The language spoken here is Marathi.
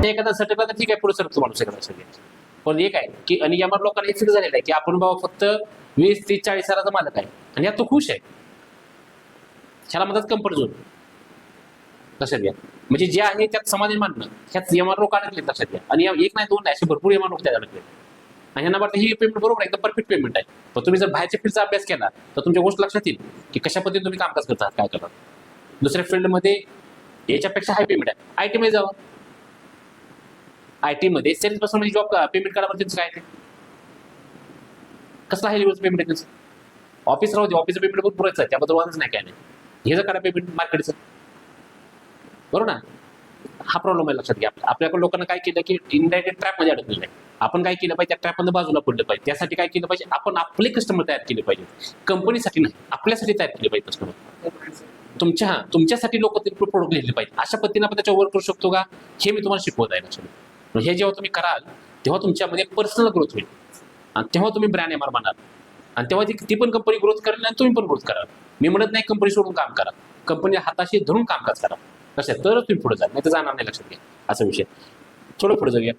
ते एखादा सटकला तर ठीक आहे, पुढे सरकतो माणूस एखादा सगळे. पण एक आहे की आणि यावर लोकांना हे फिक्स झालेलं आहे की आपण बाबा फक्त 20, 30, 40 हजाराचा मालक आहे आणि यात तो खुश आहे. ह्याला म्हणतात कम्फर्ट झोन. लक्षात घ्या. म्हणजे जे आहे त्यात समाधान मानणं, ह्यात एमआर लोक अडकले लक्षात घ्या. आणि एक नाही दोन नाही, असे भरपूर एमआर लोक त्यात अडकले. आणि ह्यांना वाटतं ही पेमेंट बरोबर आहे, एकदम परफेक्ट पेमेंट आहे. पण तुम्ही जर बाहेरच्या फील्डचा अभ्यास केला तर तुमच्या गोष्ट लक्षात येईल की कशा पद्धतीने तुम्ही कामकाज करतात, काय करतात. दुसऱ्या फील्डमध्ये याच्यापेक्षा हाय पेमेंट आहे. आयटी मध्ये जावं. आयटी मध्ये सेल्स पर्सन म्हणजे जॉब पेमेंट करा, त्यांचं काय ते कसला आहे लेवलचं पेमेंट आहे त्यांचं. ऑफिस राहू दे, ऑफिसचं पेमेंट पण पुरायचं आहे, त्याबद्दल वादच नाही काय नाही. हे जर करा पेमेंट मार्केटचं, बरोबर ना. हा प्रॉब्लेम आहे, लक्षात घ्या. आपल्याकडे लोकांना काय केलं की इनडायरेक्ट ट्रॅपमध्ये अडकलेलं आहे. आपण काय केलं पाहिजे, त्या ट्रॅपमध्ये बाजूला पडलं पाहिजे. त्यासाठी काय केलं पाहिजे, आपण आपले कस्टमर तयार केले पाहिजे. कंपनीसाठी नाही, आपल्यासाठी तयार केले पाहिजे कस्टमर. तुमच्यासाठी लोक ते प्रोडक्ट लिहिले पाहिजे. अशा पद्धतीने आपण त्याच्यावर करू शकतो का, हे मी तुम्हाला शिकवत आहे. लक्षात. हे जेव्हा तुम्ही कराल तेव्हा तुमच्यामध्ये पर्सनल ग्रोथ होईल आणि तेव्हा तुम्ही ब्रँड एमआर बनाल आणि तेव्हा ती पण कंपनी ग्रोथ करेल आणि तुम्ही पण ग्रोथ कराल. मी म्हणत नाही कंपनी सोडून काम करा, कंपनी हाताशी धरून कामकाज करा. कसं तरच तुम्ही पुढे जाल, नाही तर जाणार नाही. लक्षात घ्या असा विषय. थोडं पुढे जाऊया.